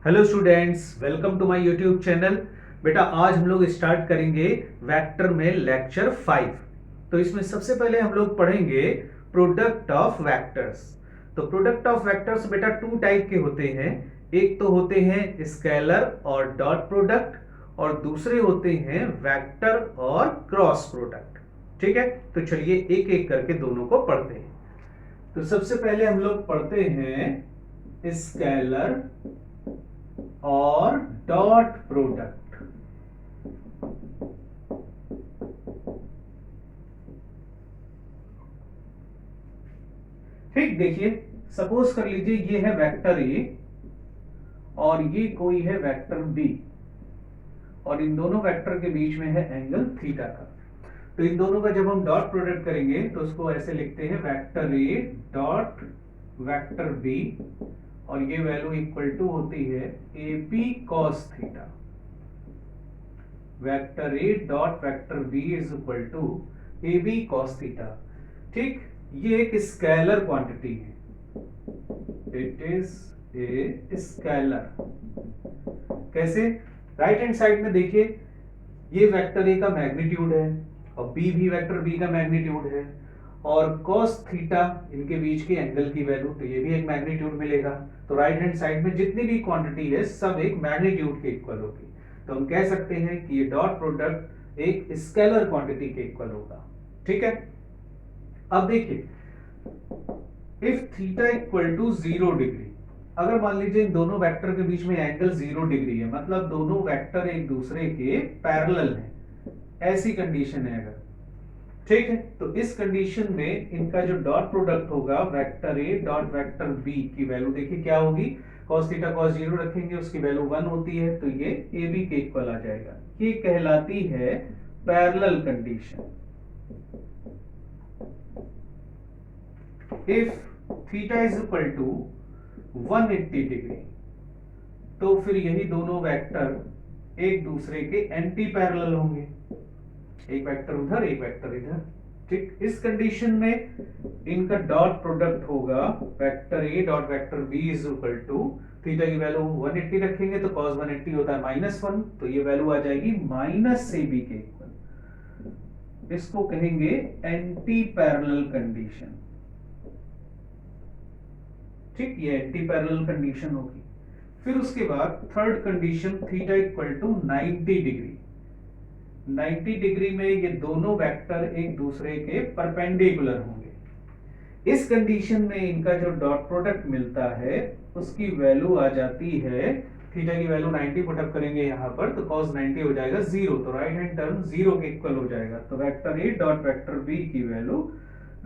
Hello students, welcome to my YouTube channel. बेटा आज हम लोग स्टार्ट करेंगे वेक्टर में लेक्चर 5। तो इसमें सबसे पहले हम लोग पढ़ेंगे प्रोडक्ट ऑफ वेक्टर्स। तो प्रोडक्ट ऑफ वेक्टर्स बेटा टू टाइप के होते हैं। एक तो होते हैं स्केलर और डॉट प्रोडक्ट और दूसरे होते हैं वेक्टर और क्रॉस प्रोडक्ट। ठीक है, तो चलिए एक एक करके दोनों को पढ़ते हैं। तो सबसे पहले हम लोग पढ़ते हैं स्केलर और डॉट प्रोडक्ट। ठीक, देखिए सपोज कर लीजिए ये है वेक्टर ए और ये कोई है वेक्टर बी और इन दोनों वेक्टर के बीच में है एंगल थीटा का। तो इन दोनों का जब हम डॉट प्रोडक्ट करेंगे तो उसको ऐसे लिखते हैं vector A dot vector B और ये वैल्यू इक्वल टू होती है A B cos theta. Vector A dot vector B is equal to A B cos theta. ठीक, ये एक स्केलर क्वांटिटी है, इट इज ए स्केलर। कैसे? राइट हैंड साइड में देखिए ये वेक्टर ए का मैग्नीट्यूड है और बी भी वेक्टर बी का मैग्नीट्यूड है और cos थीटा इनके बीच के एंगल की वैल्यू, तो ये भी एक मैग्नीट्यूड मिलेगा। तो राइट हैंड साइड में जितनी भी क्वांटिटी है सब एक मैग्नीट्यूड के इक्वल होगी। तो हम कह सकते हैं कि ये डॉट प्रोडक्ट एक स्केलर क्वांटिटी के इक्वल होगा। ठीक है, अब देखिए if theta equal to 0 degree, अगर मान लीजिए इन दोनों वेक्टर के बीच में एंगल 0 डिग्री है, मतलब दोनों वेक्टर एक दूसरे के पैरेलल हैं, ऐसी कंडीशन है अगर, ठीक है, तो इस कंडीशन में इनका जो डॉट प्रोडक्ट होगा vector A dot vector B की वैल्यू देखिए क्या होगी। cos थीटा cos 0 रखेंगे उसकी वैल्यू 1 होती है तो ये ए बी के इक्वल आ जाएगा। ये कहलाती है parallel condition. If theta is equal to 180 degree तो फिर यही दोनों वेक्टर एक दूसरे के एंटी पैरेलल होंगे, एक वेक्टर उधर एक वेक्टर इधर। ठीक, इस कंडीशन में इनका डॉट प्रोडक्ट होगा vector A dot vector B is equal to theta की वैल्यू 180 रखेंगे तो cos 180 होता है -1, तो ये वैल्यू आ जाएगी माइनस ए बी के इक्वल। इसको कहेंगे एंटी पैरेलल कंडीशन। ठीक, ये एंटी पैरेलल कंडीशन होगी। फिर उसके बाद third condition theta equal to 90 degree. 90 degree में ये दोनों वेक्टर एक दूसरे के परपेंडिकुलर होंगे। इस कंडीशन में इनका जो डॉट प्रोडक्ट मिलता है उसकी वैल्यू आ जाती है, थीटा की वैल्यू 90 पुटअप करेंगे यहां पर तो cos 90 हो जाएगा 0, तो राइट हैंड टर्म 0 के इक्वल हो जाएगा। तो vector A dot vector B की वैल्यू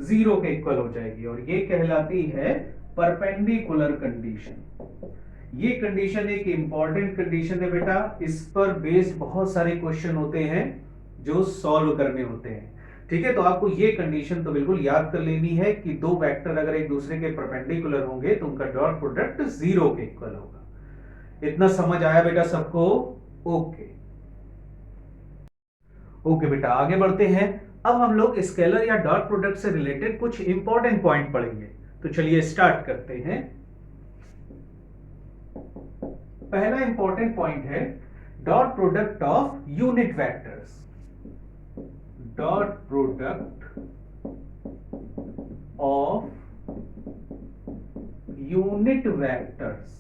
0 के इक्वल हो जाएगी और ये कहलाती है परपेंडिकुलर कंडीशन। ये कंडीशन एक इंपॉर्टेंट कंडीशन है बेटा, इस पर बेस्ड बहुत सारे क्वेश्चन होते हैं जो सॉल्व करने होते हैं। ठीक है, तो आपको ये कंडीशन तो बिल्कुल याद कर लेनी है कि दो वेक्टर अगर एक दूसरे के परपेंडिकुलर होंगे तो उनका डॉट प्रोडक्ट 0 के इक्वल होगा। इतना समझ आया बेटा सबको? ओके ओके बेटा, आगे बढ़ते हैं। अब हम लोग स्केलर या डॉट प्रोडक्ट से रिलेटेड कुछ इंपॉर्टेंट पॉइंट पढ़ेंगे। तो चलिए स्टार्ट करते हैं। पहला इंपॉर्टेंट पॉइंट है dot product of unit vectors. Dot product of unit vectors.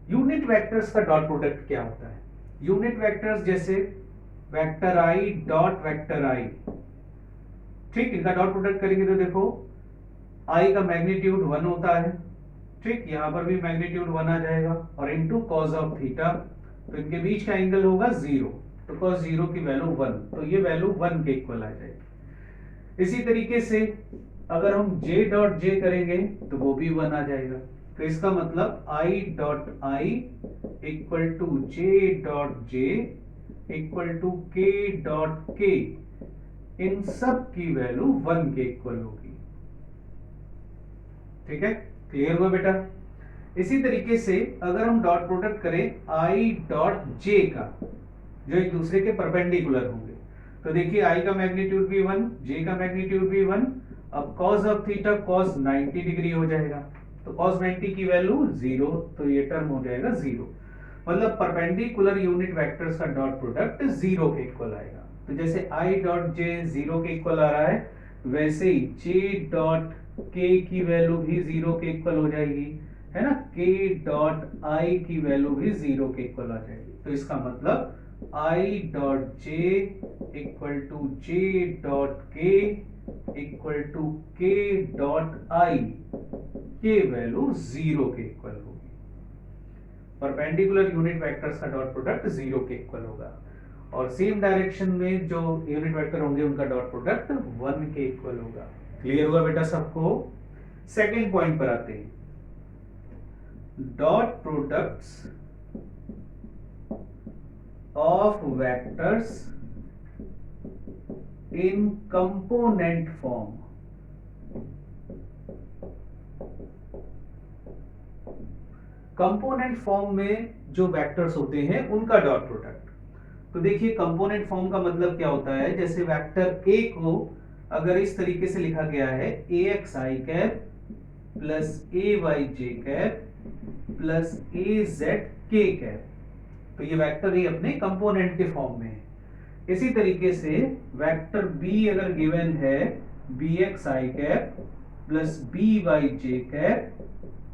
Unit vectors का डॉट प्रोडक्ट क्या होता है? यूनिट वेक्टर्स जैसे वेक्टर आई डॉट वेक्टर आई। ठीक, इनका डॉट प्रोडक्ट करेंगे तो देखो आई का मैग्नीट्यूड 1 होता है। ठीक, यहां पर भी मैग्नीट्यूड 1 आ जाएगा और इनटू cos ऑफ थीटा, तो इनके बीच का एंगल होगा 0, तो cos 0 की वैल्यू 1, तो ये वैल्यू 1 के इक्वल आ जाएगी। इसी तरीके से अगर हम j डॉट j करेंगे तो वो भी 1 आ जाएगा। तो इसका मतलब i dot i equal to j dot j equal to k dot k, इन सब की वैल्यू 1 के इक्वल होगी। ठीक है, क्लियर हुआ बेटा? इसी तरीके से अगर हम डॉट प्रोडक्ट करें i डॉट j का, जो एक दूसरे के परपेंडिकुलर होंगे, तो देखिए i का मैग्नीट्यूड भी 1, j का मैग्नीट्यूड भी 1, अब cos of theta cos 90 degree हो जाएगा। तो cos 90 की वैल्यू 0, तो ये टर्म हो जाएगा 0। मतलब परपेंडिकुलर यूनिट वेक्टर्स का डॉट प्रोडक्ट 0 के इक्वल आएगा। तो जैसे i डॉट j 0 के इक्वल आ रहा है, वैसे ही j डॉट k की वैल्यू भी 0 के इक्वल हो जाएगी, है ना। k डॉट i की वैल्यू भी 0 के इक्वल आ जाएगी। तो इसका मतलब i dot j equal to j dot k equal to k dot i के वैल्यू 0 के इक्वल होगी। परपेंडिकुलर यूनिट वेक्टर्स का डॉट प्रोडक्ट 0 के इक्वल होगा, और सेम डायरेक्शन में जो यूनिट वेक्टर होंगे उनका डॉट प्रोडक्ट 1 के इक्वल होगा। क्लियर हुआ बेटा सबको? सेकेंड पॉइंट पर आते हैं। Dot products of vectors in component form. Component form में जो वेक्टर्स होते हैं उनका डॉट प्रोडक्ट। तो देखिए कंपोनेंट फॉर्म का मतलब क्या होता है, जैसे वेक्टर ए को अगर इस तरीके से लिखा गया है ax i cap plus ay j cap plus az k cap, तो ये वेक्टर ए अपने कंपोनेंट के फॉर्म में है। इसी तरीके से वेक्टर बी अगर गिवन है bx i cap plus by j cap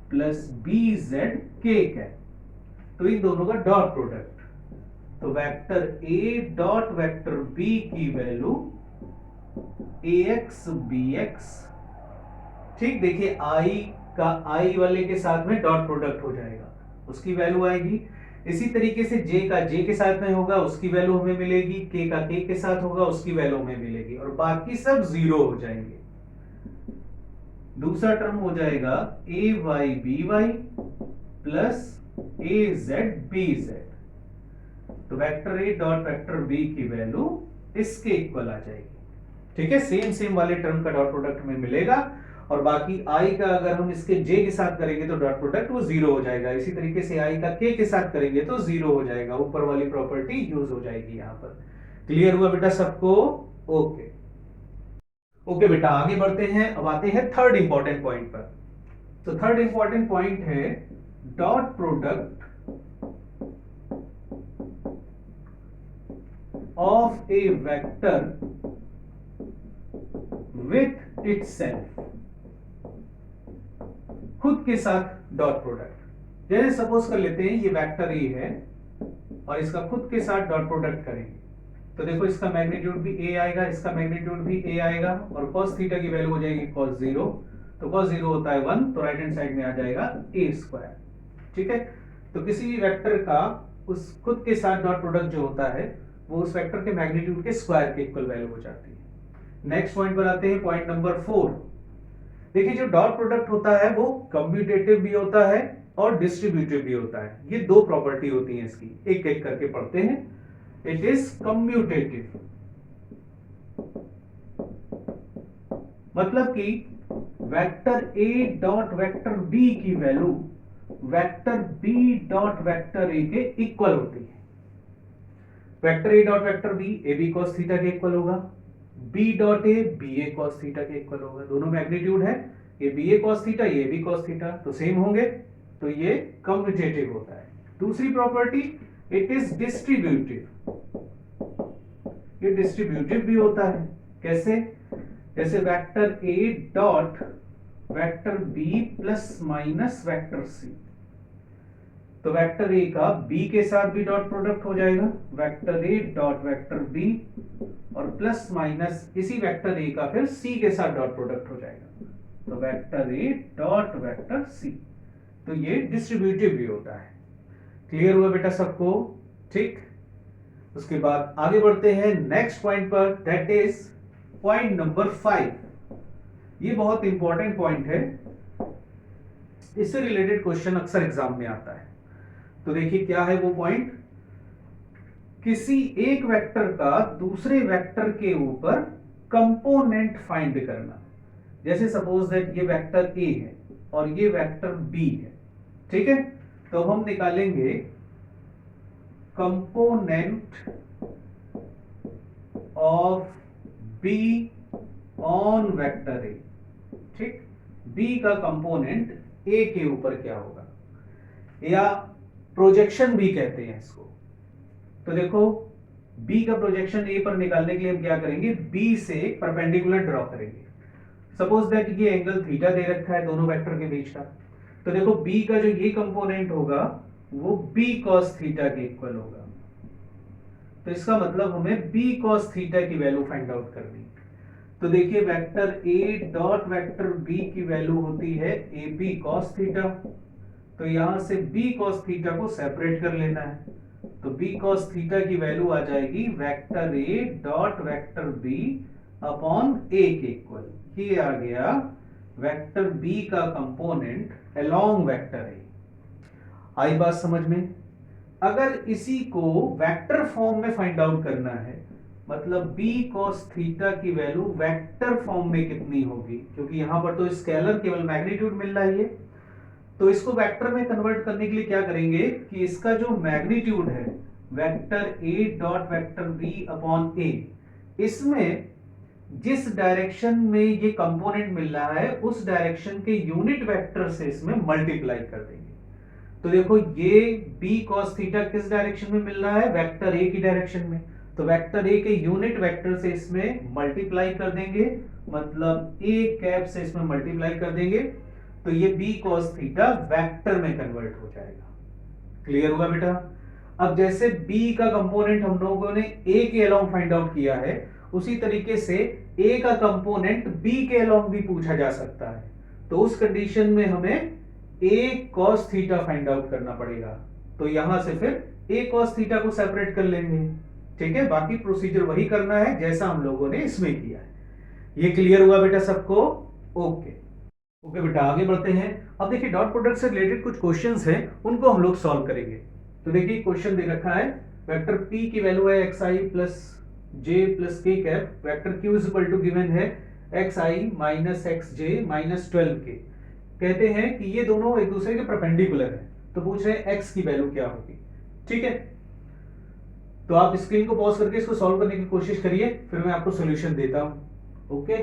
plus bz k cap, तो इन दोनों का डॉट प्रोडक्ट। तो vector a dot vector b की वैल्यू ax bx, ठीक। देखिए i का i वाले के साथ में डॉट प्रोडक्ट हो जाएगा, उसकी वैल्यू आएगी। इसी तरीके से j का j के साथ में होगा, उसकी वैल्यू हमें मिलेगी। k का k के साथ होगा, उसकी वैल्यू हमें मिलेगी, और बाकी सब 0 हो जाएंगे। दूसरा टर्म हो जाएगा ay by plus az bz, तो vector A dot vector B की वैल्यू इसके इक्वल आ जाएगी, ठीक है। सेम वाले टर्म का डॉट प्रोडक्ट में मिलेगा, और बाकी i का अगर हम इसके j के साथ करेंगे तो डॉट प्रोडक्ट वो 0 हो जाएगा। इसी तरीके से i का k के साथ करेंगे तो 0 हो जाएगा। ऊपर वाली प्रॉपर्टी यूज हो जाएगी यहाँ पर। क्लियर हुआ बेटा सबको? ओके ओके बेटा, आगे बढ़ते हैं। अब आते हैं थर्ड इंपॉर्टेंट पॉइंट पर। तो थर्ड इंपॉर्टेंट पॉइंट है dot product of a vector with itself, खुद के साथ डॉट प्रोडक्ट। जैसे सपोज कर लेते हैं ये वेक्टर ए है और इसका खुद के साथ डॉट प्रोडक्ट करेंगे, तो देखो इसका मैग्नीट्यूड भी a आएगा, इसका मैग्नीट्यूड भी a आएगा, और cos थीटा की वैल्यू हो जाएगी cos 0, तो cos 0 होता है 1, तो राइट हैंड साइड में आ जाएगा a स्क्वायर, ठीक है। तो किसी भी वेक्टर का उस खुद के साथ डॉट प्रोडक्ट जो होता है वो उस वेक्टर के मैग्नीट्यूड के स्क्वायर के इक्वल वैल्यू हो जाती है। नेक्स्ट पॉइंट पर आते हैं, पॉइंट नंबर 4। देखिए जो डॉट प्रोडक्ट होता है वो कम्यूटेटिव भी होता है और डिस्ट्रीब्यूटिव भी होता है। ये दो प्रॉपर्टी होती हैं इसकी, एक एक करके पढ़ते हैं। इट इज कम्यूटेटिव, मतलब कि vector A dot vector B की value vector B dot vector A के इक्वल होती है। Vector A dot vector B A B cos theta के इक्वल होगा, B dot A B A cos theta के equal होगा। दोनों मैग्नीट्यूड है, ये बी ए कॉस थीटा, ये बी कॉस थीटा, तो सेम होंगे, तो ये कम्यूटेटिव होता है। दूसरी प्रॉपर्टी, इट इज डिस्ट्रीब्यूटिव, ये डिस्ट्रीब्यूटिव भी होता है। कैसे? जैसे vector A dot vector B plus minus vector C, तो वेक्टर ए का बी के साथ भी डॉट प्रोडक्ट हो जाएगा, vector A dot vector B, और प्लस माइनस इसी वेक्टर ए का फिर सी के साथ डॉट प्रोडक्ट हो जाएगा, तो vector A dot vector C. तो ये डिस्ट्रीब्यूटिव भी होता है। क्लियर हुआ बेटा सबको? ठीक। उसके बाद आगे बढ़ते हैं नेक्स्ट पॉइंट पर, दैट इज पॉइंट नंबर 5। ये बहुत इंपॉर्टेंट पॉइंट है, इससे रिलेटेड क्वेश्चन अक्सर एग्जाम में आता है। तो देखिए क्या है वो पॉइंट, किसी एक वेक्टर का दूसरे वेक्टर के ऊपर कंपोनेंट फाइंड करना। जैसे सपोज दैट ये वेक्टर ए है और ये वेक्टर बी है, ठीक है। तो हम निकालेंगे component of be on vector A, ठीक। बी का कंपोनेंट ए के ऊपर क्या होगा, या प्रोजेक्शन भी कहते हैं इसको। तो देखो बी का प्रोजेक्शन ए पर निकालने के लिए हम क्या करेंगे, बी से एक परपेंडिकुलर ड्रॉ करेंगे। सपोज दैट ये एंगल थीटा दे रखा है दोनों वेक्टर के बीच का। तो देखो बी का जो ये कंपोनेंट होगा वो बी कॉस थीटा के इक्वल होगा। तो इसका मतलब हमें बी कॉस थीटा की वैल्यू फाइंड आउट करनी। तो देखिए vector A dot vector B की वैल्यू होती है ए बी कॉस थीटा। तो यहां से बी कॉस थीटा को सेपरेट कर लेना है। तो बी कॉस थीटा की वैल्यू आ जाएगी vector A dot vector B upon A के इक्वल। ये आ गया वेक्टर बी का कंपोनेंट अलोंग वेक्टर ए। आई बात समझ में? अगर इसी को वेक्टर फॉर्म में फाइंड आउट करना है, मतलब b cos थीटा की वैल्यू वेक्टर फॉर्म में कितनी होगी, क्योंकि यहां पर तो स्केलर केवल मैग्नीट्यूड मिल रहा है, तो इसको वेक्टर में कन्वर्ट करने के लिए क्या करेंगे कि इसका जो मैग्नीट्यूड है vector a dot vector b upon a, इसमें जिस डायरेक्शन में ये कंपोनेंट मिल रहा है उस डायरेक्शन के यूनिट वेक्टर से इसमें मल्टीप्लाई कर देंगे। तो देखो ये b cos थीटा किस डायरेक्शन में मिल रहा है, वेक्टर a की डायरेक्शन में। तो वेक्टर a के यूनिट वेक्टर से इसमें मल्टीप्लाई कर देंगे, मतलब a कैप से इसमें मल्टीप्लाई कर देंगे। तो ये b cos थीटा वेक्टर में कन्वर्ट हो जाएगा। क्लियर हुआ बेटा? अब जैसे b का कंपोनेंट हम लोगों ने a के अलोंग फाइंड आउट किया है, उसी तरीके से a का कंपोनेंट b के अलोंग भी पूछा जा सकता है। तो उस कंडीशन में हमें a cos theta find out करना पड़ेगा। तो यहां से फिर a cos थीटा को सेपरेट कर लेंगे। ठीक है, बाकी प्रोसीजर वही करना है जैसा हम लोगों ने इसमें किया है। ये क्लियर हुआ बेटा सबको? ओके ओके बेटा, आगे बढ़ते हैं। अब देखिए डॉट प्रोडक्ट से रिलेटेड कुछ क्वेश्चंस हैं, उनको हम लोग सॉल्व करेंगे। तो देखिए क्वेश्चन दे रखा है वेक्टर p की वैल्यू है xi plus j plus k cap, vector q is equal to given है xi minus xj minus 12k। कहते हैं कि ये दोनों एक दूसरे के परपेंडिकुलर हैं, तो पूछ रहे हैं x की वैल्यू क्या होगी। ठीक है, तो आप स्क्रीन को पॉज करके इसको सॉल्व करने की कोशिश करिए, फिर मैं आपको सॉल्यूशन देता हूं। ओके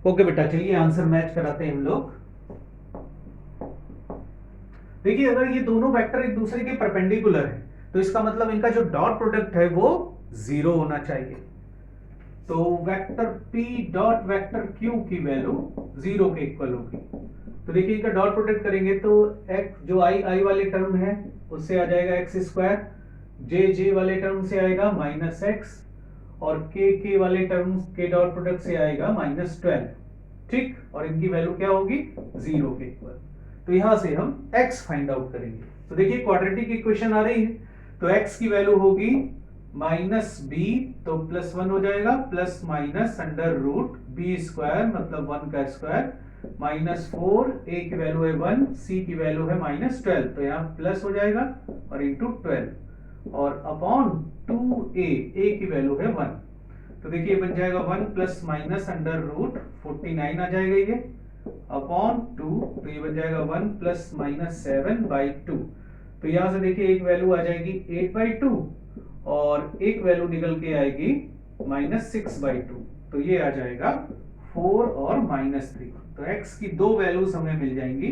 ओके बेटा, चलिए आंसर मैच कराते हैं हम लोग। देखिए अगर ये दोनों वेक्टर एक दूसरे के परपेंडिकुलर है तो इसका मतलब इनका जो डॉट प्रोडक्ट है वो 0 होना चाहिए। तो vector p dot vector q की वैल्यू 0 के इक्वल होगी। तो देखिए इनका डॉट प्रोडक्ट करेंगे तो x जो i वाले टर्म है उससे आ जाएगा x स्क्वायर, j वाले टर्म से आएगा माइनस x, और k वाले टर्म के डॉट प्रोडक्ट से आएगा माइनस 12। ठीक, और इनकी वैल्यू क्या होगी 0 के इक्वल। तो यहां से हम x फाइंड आउट करेंगे। तो देखिए क्वाड्रेटिक इक्वेशन आ रही है, तो x की वैल्यू होगी माइनस b, तो प्लस 1 हो जाएगा, plus minus under root b square मतलब 1 का स्क्वायर माइनस 4, a की वैल्यू है 1, c की वैल्यू है माइनस 12, तो यहाँ प्लस हो जाएगा और इंटू 12 और अपॉन 2a, a की वैल्यू है 1। तो देखिए बन जाएगा 1 प्लस माइनस अंडर रूट 49 आ जाएगा ये अपॉन 2, तो ये बन जाएगा 1 प्लस माइनस 7/2। तो यहां से देखिए एक वैल्यू आ जाएगी 8/2 और एक वैल्यू निकल के आएगी माइनस 6/2। तो ये आ जाएगा 4 और माइनस 3। तो x की दो वैल्यूज हमें मिल जाएंगी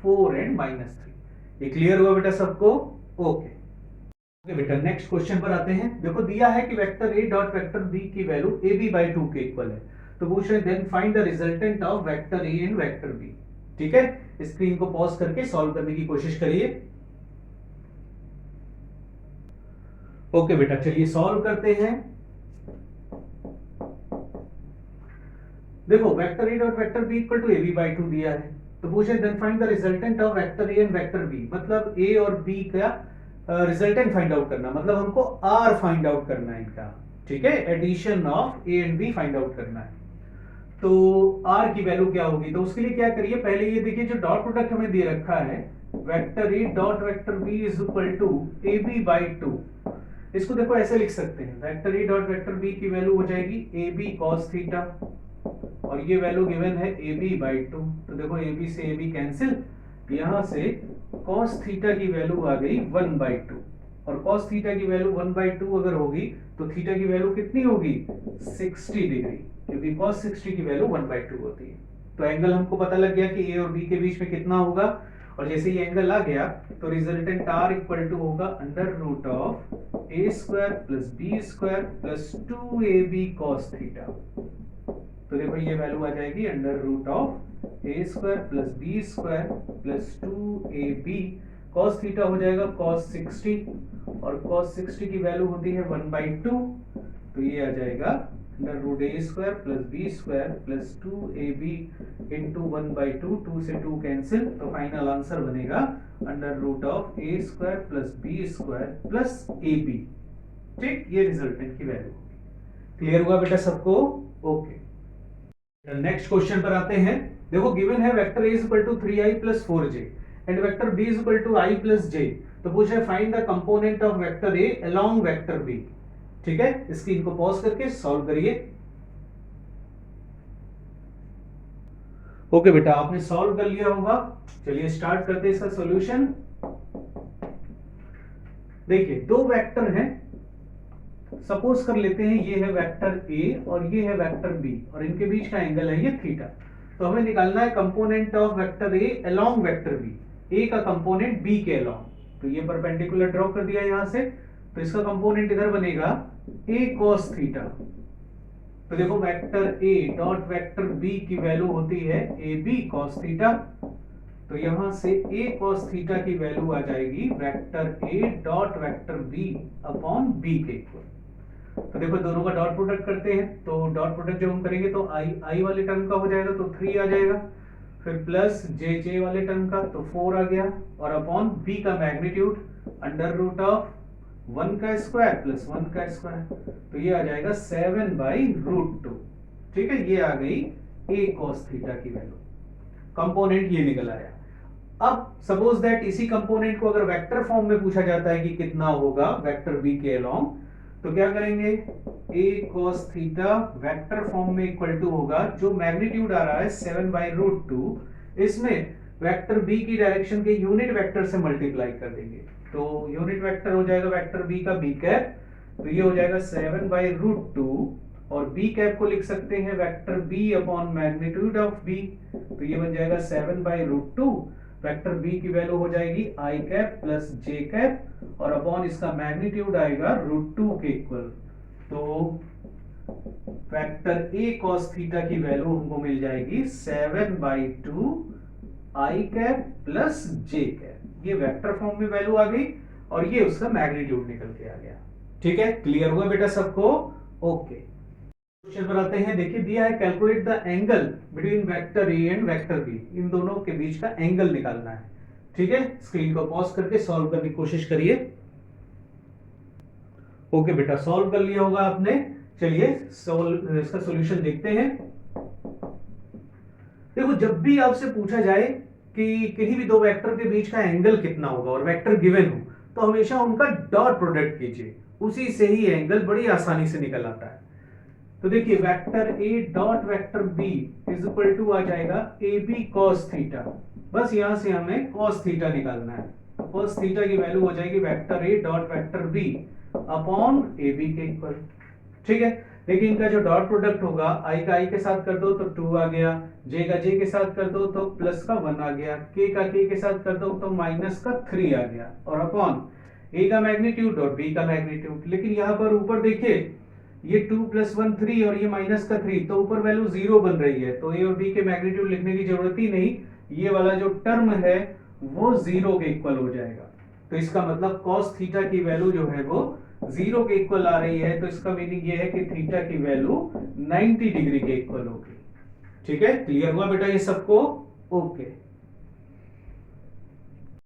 4 एंड माइनस 3। ये क्लियर हुआ बेटा सबको? ओके ओके बेटा, नेक्स्ट क्वेश्चन पर आते हैं। देखो दिया है कि vector a dot vector b की वैल्यू ab/2 के इक्वल है। तो पूछ रहे हैं then find the resultant of vector a and vector b। ठीक है, स्क्रीन को पॉज करके सॉल्व करने की कोशिश करिए। ओके बेटा, चलिए सॉल्व करते हैं। देखो vector a dot vector b इक्वल टू ab/2 दिया है, तो पूछे then find the resultant of vector a and vector b, मतलब a और b का रिजल्टेंट फाइंड आउट करना, मतलब हमको r फाइंड आउट करना है इनका। ठीक है, addition of a and b find out करना है। तो r की वैल्यू क्या होगी, तो उसके लिए क्या करिए, पहले ये देखिए जो डॉट प्रोडक्ट हमें दे रखा है vector a dot vector b is equal to ab/2। इसको देखो ऐसे लिख सकते हैं, vector a dot vector b की वैल्यू हो जाएगी ab cos थीटा और ये वैल्यू गिवन है ab/2। तो देखो ab से ab कैंसिल, यहां से cos थीटा की वैल्यू आ गई 1/2 और cos थीटा की वैल्यू 1/2 अगर होगी तो थीटा की वैल्यू कितनी होगी 60 डिग्री, क्योंकि cos 60 की वैल्यू 1/2 होती है। तो एंगल हमको पता लग गया कि ए और बी के बीच में कितना होगा, और जैसे ये एंगल आ गया तो रिजल्टेंट आर इक्वल टू होगा under root of A square plus B square plus 2ab cos theta. तो देखो ये वैल्यू आ जाएगी under root of A square plus B square plus 2ab cos theta हो जाएगा cos 60, और cos 60 की वैल्यू होती है 1/2, तो ये आ जाएगा under root A square plus B square plus 2ab into 1/2, 2 से 2 कैंसिल, तो फाइनल आंसर बनेगा under root of A square plus B square plus ab। ठीक, ये रिजल्टेंट की वैल्यू होगी। क्लियर हुआ बेटा सबको? ओके, नेक्स्ट क्वेश्चन पर आते हैं। देखो गिवन है vector a is equal to 3i plus 4j and vector b is equal to i plus j। तो पूछा है find the component of vector a along vector b। ठीक है, स्क्रीन को पॉज करके सॉल्व करिए। ओके बेटा, आपने सॉल्व कर लिया होगा। चलिए स्टार्ट करते हैं इसका सॉल्यूशन। देखिए दो वेक्टर हैं, सपोज कर लेते हैं ये है वेक्टर a और ये है वेक्टर b, और इनके बीच का एंगल है ये थीटा। तो हमें निकालना है component of vector a along vector b, a का कंपोनेंट b के अलोंग। तो ये परपेंडिकुलर ड्रॉ कर दिया यहां से, तो इसका कंपोनेंट इधर बनेगा a cos थीटा। तो देखो vector a dot vector b की वैल्यू होती है ab cos थीटा, तो यहां से a cos थीटा की वैल्यू आ जाएगी vector a dot vector b upon b के इक्वल। तो देखो दोनों का डॉट प्रोडक्ट करते हैं, तो डॉट प्रोडक्ट जब हम करेंगे तो i वाले टर्म का हो जाएगा तो 3 आ जाएगा, फिर प्लस j वाले टर्म का तो 4 आ गया, और अपॉन b का मैग्नीट्यूड अंडर रूट ऑफ 1 का स्क्वायर प्लस 1 का स्क्वायर, तो ये आ जाएगा 7/√2। ठीक है, ये आ गई a cos थीटा की वैल्यू, कंपोनेंट ये निकल आया। अब सपोज दैट इसी कंपोनेंट को अगर वेक्टर फॉर्म में पूछा जाता है कि कितना होगा वेक्टर b के अलोंग, तो क्या करेंगे, a cos theta vector form में इक्वल टू होगा, जो मैग्नीट्यूड आ रहा है 7/√2, इसमें वेक्टर b की डायरेक्शन के यूनिट वेक्टर से मल्टीप्लाई कर देंगे, तो यूनिट वेक्टर हो जाएगा वेक्टर b का b कैप, तो ये हो जाएगा 7/√2, और b कैप को लिख सकते हैं vector b upon magnitude of b, तो ये बन जाएगा 7/√2, वेक्टर b की वैल्यू हो जाएगी i cap plus j cap, और अपॉन इसका मैग्नीट्यूड आएगा √2 के इक्वल, तो वेक्टर a cos थीटा की वैल्यू हमको मिल जाएगी 7/2 i cap plus j cap. ये वेक्टर फॉर्म में वैल्यू आ गई, और ये उसका मैग्नीट्यूड निकल के आ गया। ठीक है, क्लियर हुआ बेटा सबको? ओके, क्वेश्चन पर आते हैं। देखिए दिया है calculate the angle between vector a and vector b, इन दोनों के बीच का एंगल निकालना है। ठीक है, स्क्रीन को पॉज करके सॉल्व करने की कोशिश करिए। ओके बेटा, सॉल्व कर लिया होगा आपने। चलिए इसका सॉल्यूशन देखते हैं। देखो जब भी आपसे पूछा जाए कि किन्हीं भी दो वेक्टर के बीच का एंगल कितना होगा और वेक्टर गिवन हो, तो हमेशा उनका डॉट प्रोडक्ट कीजिए, उसी से ही एंगल बड़ी आसानी से निकल आता है। तो देखिए vector a dot vector b is equal to आ जाएगा ab cos थीटा, बस यहां से हमें cos थीटा निकालना है। cos थीटा की वैल्यू हो जाएगी vector a dot vector b upon ab के इक्वल। ठीक है, लेकिन इनका जो डॉट प्रोडक्ट होगा i का i के साथ कर दो तो 2 आ गया, j का j के साथ कर दो तो प्लस का 1 आ गया, k का k के साथ कर दो तो माइनस का 3 आ गया, और अपॉन a का मैग्नीट्यूड और b का मैग्नीट्यूड। लेकिन यहाँ पर ऊपर देखिए ये 2 + 1 3 और ये माइनस का 3, तो ऊपर वैल्यू 0 बन रही है, तो a और b के मैग्नीट्यूड लिखने की जरूरत ही नहीं, ये वाला जो टर्म है वो 0 के इक्वल हो जाएगा। तो इसका मतलब cos थीटा की वैल्यू जो है वो 0 के इक्वल आ रही है, तो इसका मीनिंग ये है कि थीटा की वैल्यू 90 डिग्री के इक्वल होगी। ठीक है, क्लियर हुआ बेटा ये सबको? ओके।